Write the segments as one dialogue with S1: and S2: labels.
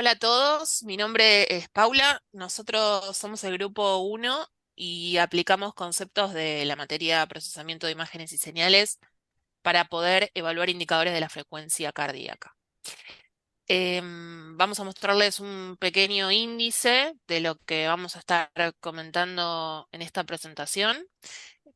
S1: Hola a todos, mi nombre es Paula, nosotros somos el grupo uno y aplicamos conceptos de la materia procesamiento de imágenes y señales para poder evaluar indicadores de la frecuencia cardíaca. Vamos a mostrarles un pequeño índice de lo que vamos a estar comentando en esta presentación.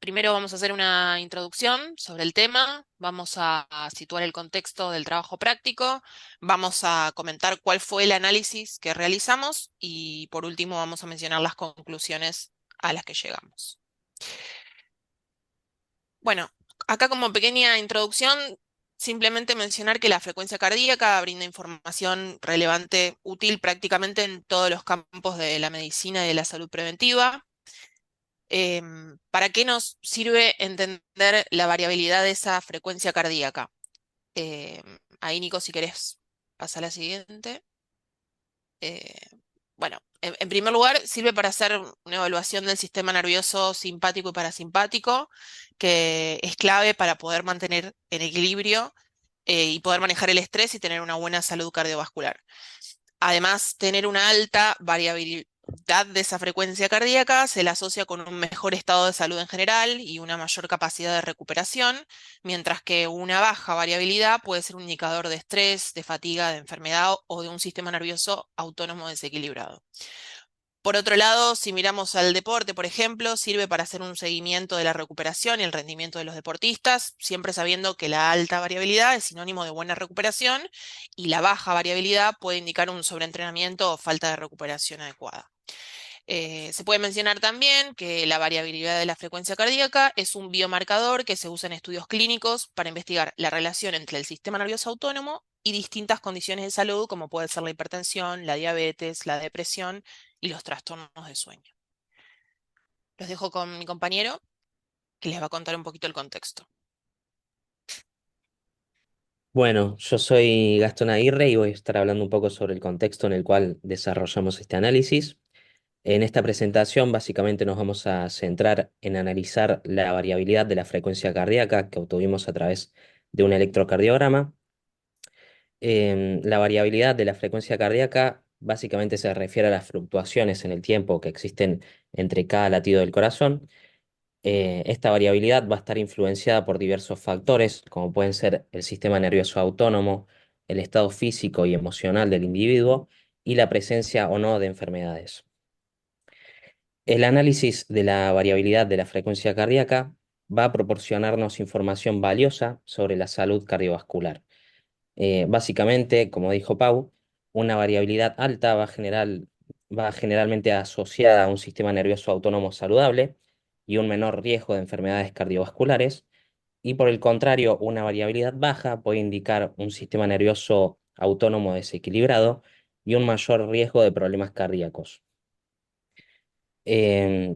S1: Primero vamos a hacer una introducción sobre el tema, vamos a situar el contexto del trabajo práctico, vamos a comentar cuál fue el análisis que realizamos y por último vamos a mencionar las conclusiones a las que llegamos. Bueno, acá como pequeña introducción, simplemente mencionar que la frecuencia cardíaca brinda información relevante, útil prácticamente en todos los campos de la medicina y de la salud preventiva. ¿Para qué nos sirve entender la variabilidad de esa frecuencia cardíaca? Em, Ahí, Nico, si querés, pasa a la siguiente. Eh, bueno, en primer lugar, sirve para hacer una evaluación del sistema nervioso simpático y parasimpático, que es clave para poder mantener en equilibrio y poder manejar el estrés y tener una buena salud cardiovascular. Además, tener una alta variabilidad de esa frecuencia cardíaca se la asocia con un mejor estado de salud en general y una mayor capacidad de recuperación, mientras que una baja variabilidad puede ser un indicador de estrés, de fatiga, de enfermedad o de un sistema nervioso autónomo desequilibrado. Por otro lado, si miramos al deporte, por ejemplo, sirve para hacer un seguimiento de la recuperación y el rendimiento de los deportistas, siempre sabiendo que la alta variabilidad es sinónimo de buena recuperación y la baja variabilidad puede indicar un sobreentrenamiento o falta de recuperación adecuada. Se puede mencionar también que la variabilidad de la frecuencia cardíaca es un biomarcador que se usa en estudios clínicos para investigar la relación entre el sistema nervioso autónomo y distintas condiciones de salud, como puede ser la hipertensión, la diabetes, la depresión y los trastornos de sueño. Los dejo con mi compañero, que les va a contar un poquito el contexto.
S2: Bueno, yo soy Gastón Aguirre y voy a estar hablando un poco sobre el contexto en el cual desarrollamos este análisis. En esta presentación básicamente nos vamos a centrar en analizar la variabilidad de la frecuencia cardíaca que obtuvimos a través de un electrocardiograma. La variabilidad de la frecuencia cardíaca básicamente se refiere a las fluctuaciones en el tiempo que existen entre cada latido del corazón. Esta variabilidad va a estar influenciada por diversos factores, como pueden ser el sistema nervioso autónomo, el estado físico y emocional del individuo y la presencia o no de enfermedades. El análisis de la variabilidad de la frecuencia cardíaca va a proporcionarnos información valiosa sobre la salud cardiovascular. Básicamente, como dijo Pau, una variabilidad alta va generalmente asociada a un sistema nervioso autónomo saludable y un menor riesgo de enfermedades cardiovasculares, y por el contrario, una variabilidad baja puede indicar un sistema nervioso autónomo desequilibrado y un mayor riesgo de problemas cardíacos.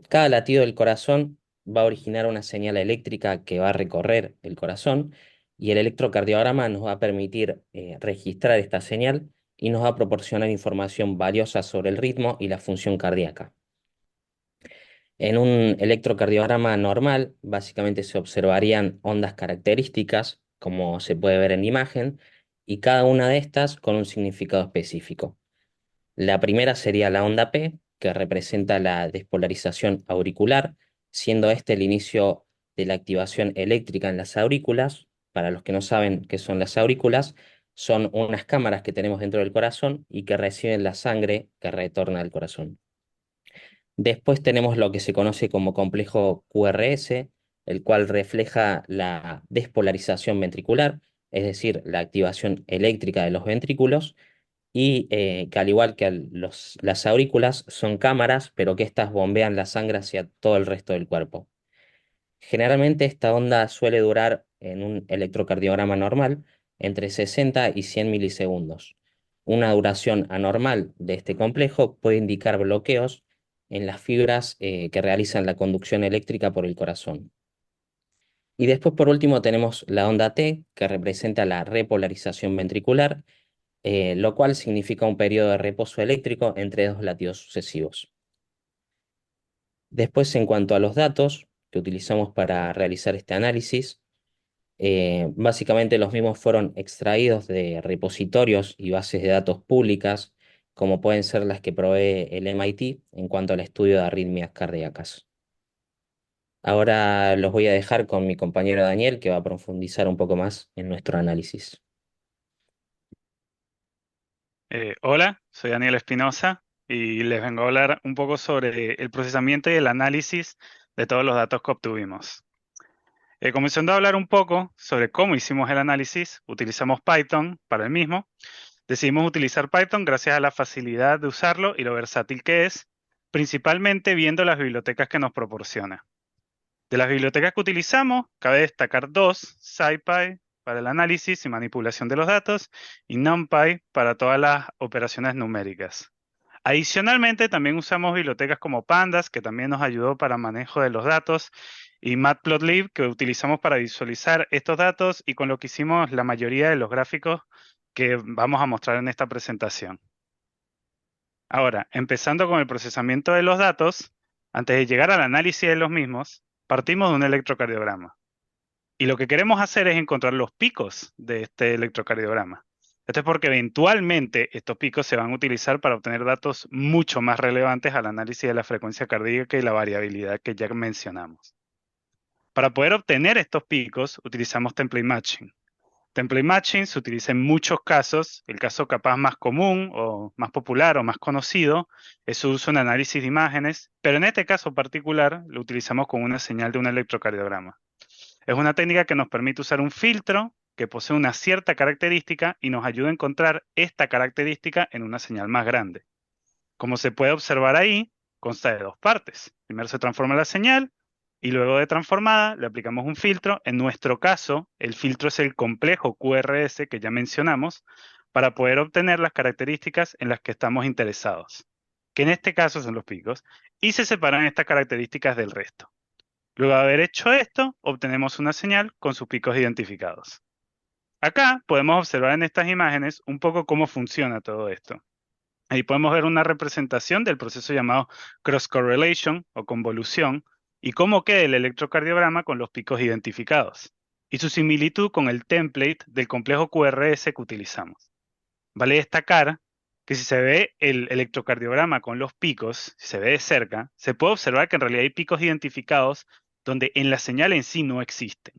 S2: Cada latido del corazón va a originar una señal eléctrica que va a recorrer el corazón y el electrocardiograma nos va a permitir registrar esta señal y nos va a proporcionar información valiosa sobre el ritmo y la función cardíaca. En un electrocardiograma normal, básicamente se observarían ondas características, como se puede ver en la imagen, y cada una de estas con un significado específico. La primera sería la onda P, que representa la despolarización auricular, siendo este el inicio de la activación eléctrica en las aurículas. Para los que no saben qué son las aurículas, son unas cámaras que tenemos dentro del corazón y que reciben la sangre que retorna al corazón. Después tenemos lo que se conoce como complejo QRS, el cual refleja la despolarización ventricular, es decir, la activación eléctrica de los ventrículos y que al igual que las aurículas son cámaras, pero que éstas bombean la sangre hacia todo el resto del cuerpo. Generalmente esta onda suele durar en un electrocardiograma normal entre 60 y 100 milisegundos. Una duración anormal de este complejo puede indicar bloqueos en las fibras que realizan la conducción eléctrica por el corazón. Y después, por último, tenemos la onda T, que representa la repolarización ventricular, lo cual significa un periodo de reposo eléctrico entre dos latidos sucesivos. Después, en cuanto a los datos que utilizamos para realizar este análisis, básicamente los mismos fueron extraídos de repositorios y bases de datos públicas como pueden ser las que provee el MIT en cuanto al estudio de arritmias cardíacas. Ahora los voy a dejar con mi compañero Daniel, que va a profundizar un poco más en nuestro análisis.
S3: Hola, soy Daniel Espinosa y les vengo a hablar un poco sobre el procesamiento y el análisis de todos los datos que obtuvimos. Comenzando a hablar un poco sobre cómo hicimos el análisis, utilizamos Python para el mismo. Decidimos utilizar Python gracias a la facilidad de usarlo y lo versátil que es, principalmente viendo las bibliotecas que nos proporciona. De las bibliotecas que utilizamos, cabe destacar dos: SciPy para el análisis y manipulación de los datos y NumPy para todas las operaciones numéricas. Adicionalmente, también usamos bibliotecas como Pandas, que también nos ayudó para manejo de los datos, y Matplotlib, que utilizamos para visualizar estos datos y con lo que hicimos la mayoría de los gráficos que vamos a mostrar en esta presentación. Ahora, empezando con el procesamiento de los datos, antes de llegar al análisis de los mismos, partimos de un electrocardiograma. Y lo que queremos hacer es encontrar los picos de este electrocardiograma. Esto es porque eventualmente estos picos se van a utilizar para obtener datos mucho más relevantes al análisis de la frecuencia cardíaca y la variabilidad que ya mencionamos. Para poder obtener estos picos, utilizamos template matching. Template matching se utiliza en muchos casos. El caso capaz más común o más popular o más conocido es su uso en análisis de imágenes, pero en este caso particular lo utilizamos con una señal de un electrocardiograma. Es una técnica que nos permite usar un filtro que posee una cierta característica y nos ayuda a encontrar esta característica en una señal más grande. Como se puede observar ahí, consta de dos partes. Primero se transforma la señal y luego de transformada le aplicamos un filtro. En nuestro caso, el filtro es el complejo QRS que ya mencionamos para poder obtener las características en las que estamos interesados, que en este caso son los picos, y se separan estas características del resto. Luego de haber hecho esto, obtenemos una señal con sus picos identificados. Acá podemos observar en estas imágenes un poco cómo funciona todo esto. Ahí podemos ver una representación del proceso llamado cross correlation o convolución y cómo queda el electrocardiograma con los picos identificados y su similitud con el template del complejo QRS que utilizamos. Vale destacar que si se ve el electrocardiograma con los picos, si se ve de cerca, se puede observar que en realidad hay picos identificados donde en la señal en sí no existen.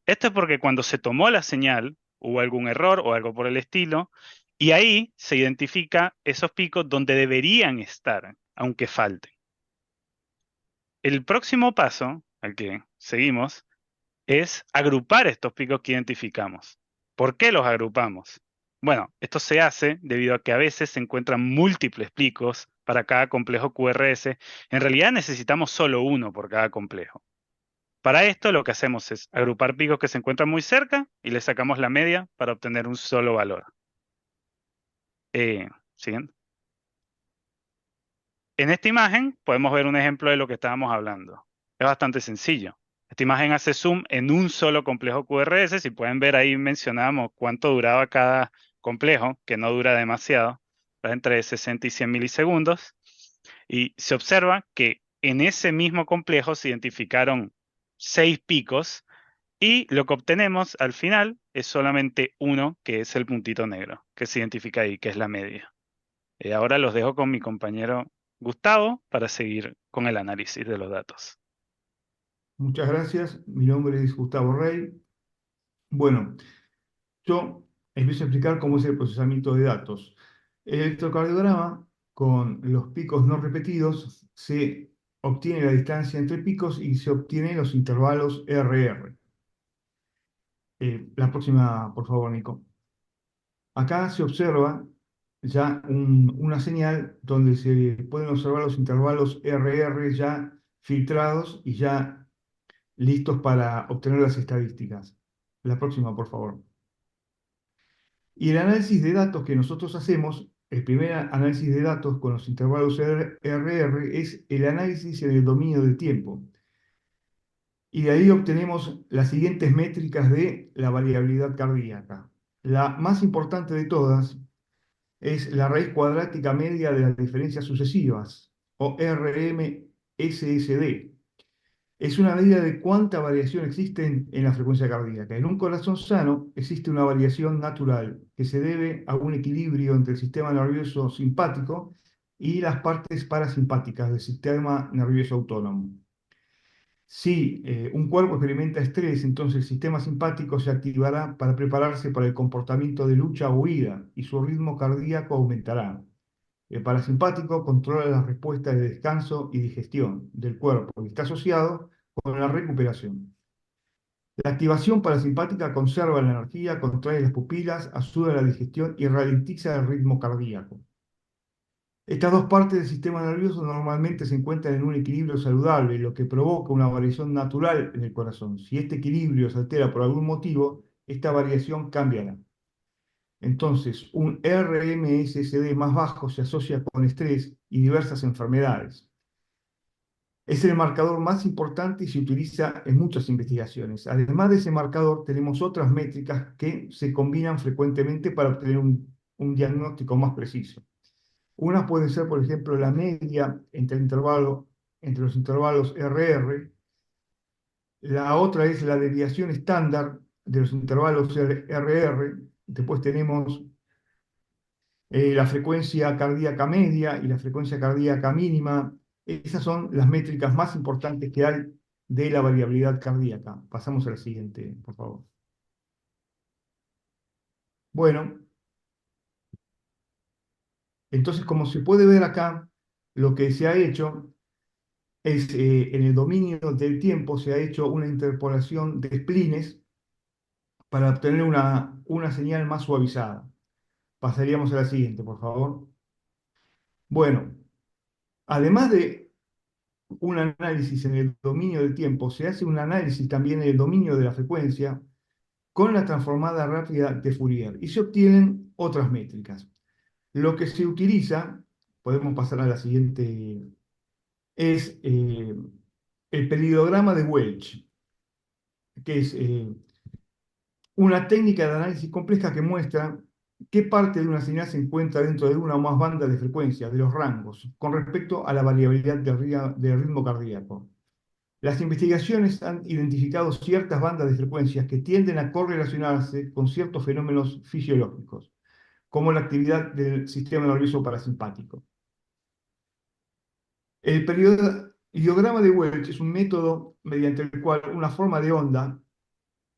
S3: Esto es porque cuando se tomó la señal hubo algún error o algo por el estilo, y ahí se identifica esos picos donde deberían estar, aunque falten. El próximo paso al que seguimos es agrupar estos picos que identificamos. ¿Por qué los agrupamos? Bueno, esto se hace debido a que a veces se encuentran múltiples picos para cada complejo QRS. En realidad necesitamos solo uno por cada complejo. Para esto lo que hacemos es agrupar picos que se encuentran muy cerca y le sacamos la media para obtener un solo valor. ¿Siguen? En esta imagen podemos ver un ejemplo de lo que estábamos hablando. Es bastante sencillo. Esta imagen hace zoom en un solo complejo QRS. Si pueden ver ahí mencionamos cuánto duraba cada complejo, que no dura demasiado, entre 60 y 100 milisegundos. Y se observa que en ese mismo complejo se identificaron 6 picos y lo que obtenemos al final es solamente uno, que es el puntito negro, que se identifica ahí, que es la media. Ahora los dejo con mi compañero Gustavo para seguir con el análisis de los datos.
S4: Muchas gracias. Mi nombre es Gustavo Rey. Bueno, yo empiezo a explicar cómo es el procesamiento de datos. El electrocardiograma, con los picos no repetidos, se obtiene la distancia entre picos y se obtienen los intervalos RR. La próxima, por favor, Nico. Acá se observa ya una señal donde se pueden observar los intervalos RR ya filtrados y ya listos para obtener las estadísticas. La próxima, por favor. Y el análisis de datos que nosotros hacemos, el primer análisis de datos con los intervalos RR es el análisis en el dominio del tiempo. Y de ahí obtenemos las siguientes métricas de la variabilidad cardíaca. La más importante de todas es la raíz cuadrática media de las diferencias sucesivas, o RMSSD. Es una medida de cuánta variación existe en la frecuencia cardíaca. En un corazón sano existe una variación natural que se debe a un equilibrio entre el sistema nervioso simpático y las partes parasimpáticas del sistema nervioso autónomo. Si un cuerpo experimenta estrés, entonces el sistema simpático se activará para prepararse para el comportamiento de lucha o huida y su ritmo cardíaco aumentará. El parasimpático controla las respuestas de descanso y digestión del cuerpo y está asociado con la recuperación. La activación parasimpática conserva la energía, contrae las pupilas, ayuda a la digestión y ralentiza el ritmo cardíaco. Estas dos partes del sistema nervioso normalmente se encuentran en un equilibrio saludable, lo que provoca una variación natural en el corazón. Si este equilibrio se altera por algún motivo, esta variación cambiará. Entonces, un RMSD más bajo se asocia con estrés y diversas enfermedades. Es el marcador más importante y se utiliza en muchas investigaciones. Además de ese marcador, tenemos otras métricas que se combinan frecuentemente para obtener un diagnóstico más preciso. Unas pueden ser, por ejemplo, la media entre los intervalos RR. La otra es la desviación estándar de los intervalos RR. Después tenemos la frecuencia cardíaca media y la frecuencia cardíaca mínima. Esas son las métricas más importantes que hay de la variabilidad cardíaca. Pasamos a la siguiente, por favor. Bueno, entonces como se puede ver acá, lo que se ha hecho es, en el dominio del tiempo, se ha hecho una interpolación de splines para obtener una señal más suavizada. Pasaríamos a la siguiente, por favor. Bueno, además de un análisis en el dominio del tiempo, se hace un análisis también en el dominio de la frecuencia con la transformada rápida de Fourier y se obtienen otras métricas. Lo que se utiliza, podemos pasar a la siguiente, es el peridograma de Welch, que es una técnica de análisis compleja que muestra qué parte de una señal se encuentra dentro de una o más bandas de frecuencia, de los rangos, con respecto a la variabilidad del ritmo cardíaco. Las investigaciones han identificado ciertas bandas de frecuencias que tienden a correlacionarse con ciertos fenómenos fisiológicos, como la actividad del sistema nervioso parasimpático. El periodiograma de Welch es un método mediante el cual una forma de onda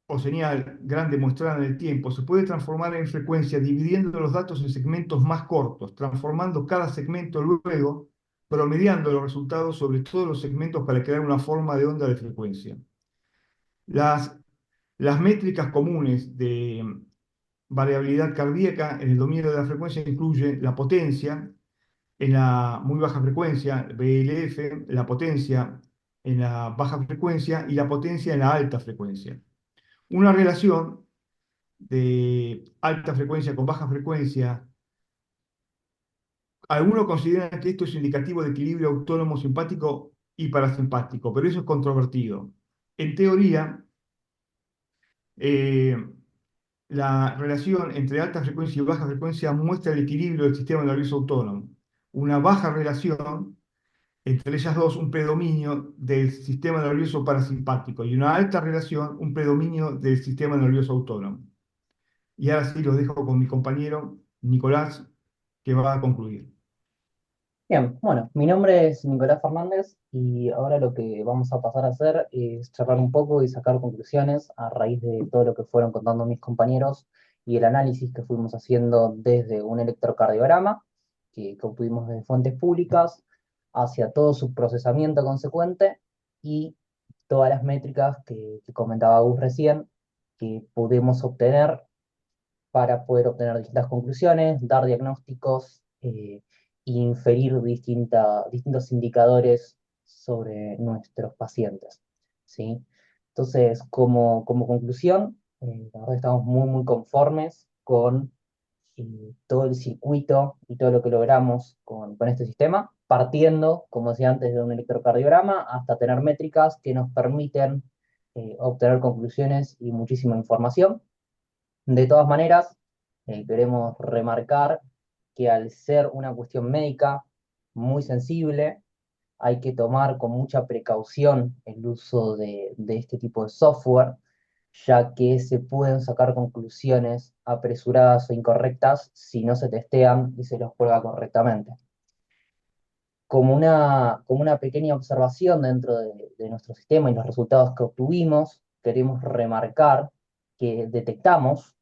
S4: o señal grande mostrada en el tiempo se puede transformar en frecuencia dividiendo los datos en segmentos más cortos, transformando cada segmento luego, promediando los resultados sobre todos los segmentos para crear una forma de onda de frecuencia. Las métricas comunes de variabilidad cardíaca en el dominio de la frecuencia incluyen la potencia en la muy baja frecuencia, VLF, la potencia en la baja frecuencia y la potencia en la alta frecuencia. Una relación de alta frecuencia con baja frecuencia, algunos consideran que esto es indicativo de equilibrio autónomo simpático y parasimpático, pero eso es controvertido. En teoría, eh, la relación entre alta frecuencia y baja frecuencia muestra el equilibrio del sistema nervioso autónomo. Una baja relación entre ellas dos, un predominio del sistema nervioso parasimpático y una alta relación, un predominio del sistema nervioso autónomo. Y ahora sí los dejo con mi compañero Nicolás, que va a concluir.
S5: Bien, bueno, mi nombre es Nicolás Fernández y ahora lo que vamos a pasar a hacer es charlar un poco y sacar conclusiones a raíz de todo lo que fueron contando mis compañeros y el análisis que fuimos haciendo desde un electrocardiograma que obtuvimos de fuentes públicas hacia todo su procesamiento consecuente y todas las métricas que comentaba Gus recién que pudimos obtener para poder obtener distintas conclusiones, dar diagnósticos e inferir distintos indicadores sobre nuestros pacientes, ¿sí? Entonces, como conclusión, la verdad estamos muy conformes con todo el circuito y todo lo que logramos con este sistema, partiendo, como decía antes, de un electrocardiograma hasta tener métricas que nos permiten obtener conclusiones y muchísima información. De todas maneras, queremos remarcar que al ser una cuestión médica muy sensible, hay que tomar con mucha precaución el uso de este tipo de software, ya que se pueden sacar conclusiones apresuradas o incorrectas si no se testean y se los prueba correctamente. Como una pequeña observación dentro de nuestro sistema y los resultados que obtuvimos, queremos remarcar que detectamos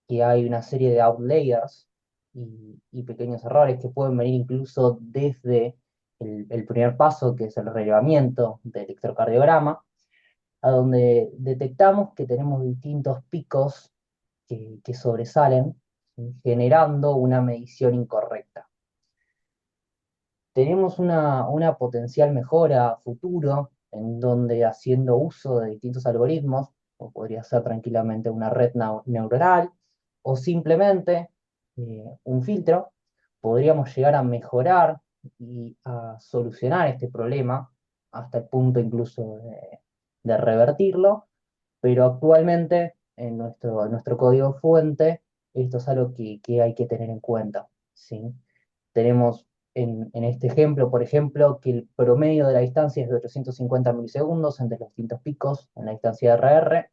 S5: que hay una serie de outliers y pequeños errores que pueden venir incluso desde el primer paso, que es el relevamiento del electrocardiograma, a donde detectamos que tenemos distintos picos que sobresalen, ¿sí?, generando una medición incorrecta. Tenemos una potencial mejora a futuro, en donde haciendo uso de distintos algoritmos, o podría ser tranquilamente una red neuronal, o simplemente un filtro, podríamos llegar a mejorar y a solucionar este problema, hasta el punto incluso de revertirlo, pero actualmente en nuestro código fuente, esto es algo que hay que tener en cuenta, ¿sí? Tenemos en este ejemplo, por ejemplo, que el promedio de la distancia es de 850 milisegundos entre los distintos picos en la distancia de RR,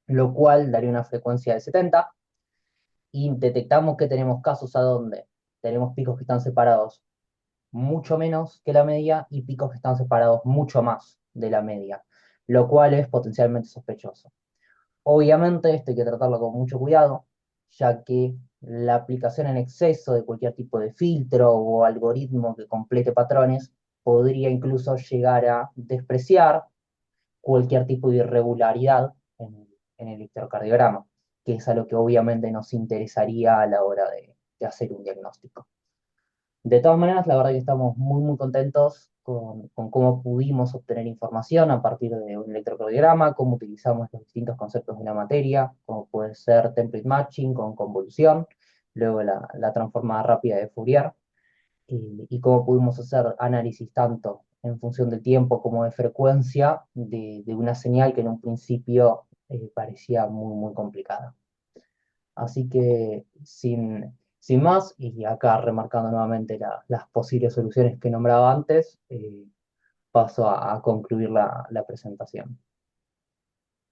S5: lo cual daría una frecuencia de 70, y detectamos que tenemos casos a donde tenemos picos que están separados mucho menos que la media y picos que están separados mucho más de la media, lo cual es potencialmente sospechoso. Obviamente esto hay que tratarlo con mucho cuidado, ya que la aplicación en exceso de cualquier tipo de filtro o algoritmo que complete patrones podría incluso llegar a despreciar cualquier tipo de irregularidad en el electrocardiograma, que es a lo que obviamente nos interesaría a la hora de hacer un diagnóstico. De todas maneras, la verdad que estamos muy contentos con cómo pudimos obtener información a partir de un electrocardiograma, cómo utilizamos los distintos conceptos de la materia, como puede ser template matching con convolución, luego la transformada rápida de Fourier, y cómo pudimos hacer análisis tanto en función del tiempo como de frecuencia de una señal que en un principio parecía muy complicada. Así que sin más, y acá remarcando nuevamente las posibles soluciones que nombraba antes, paso a concluir la presentación.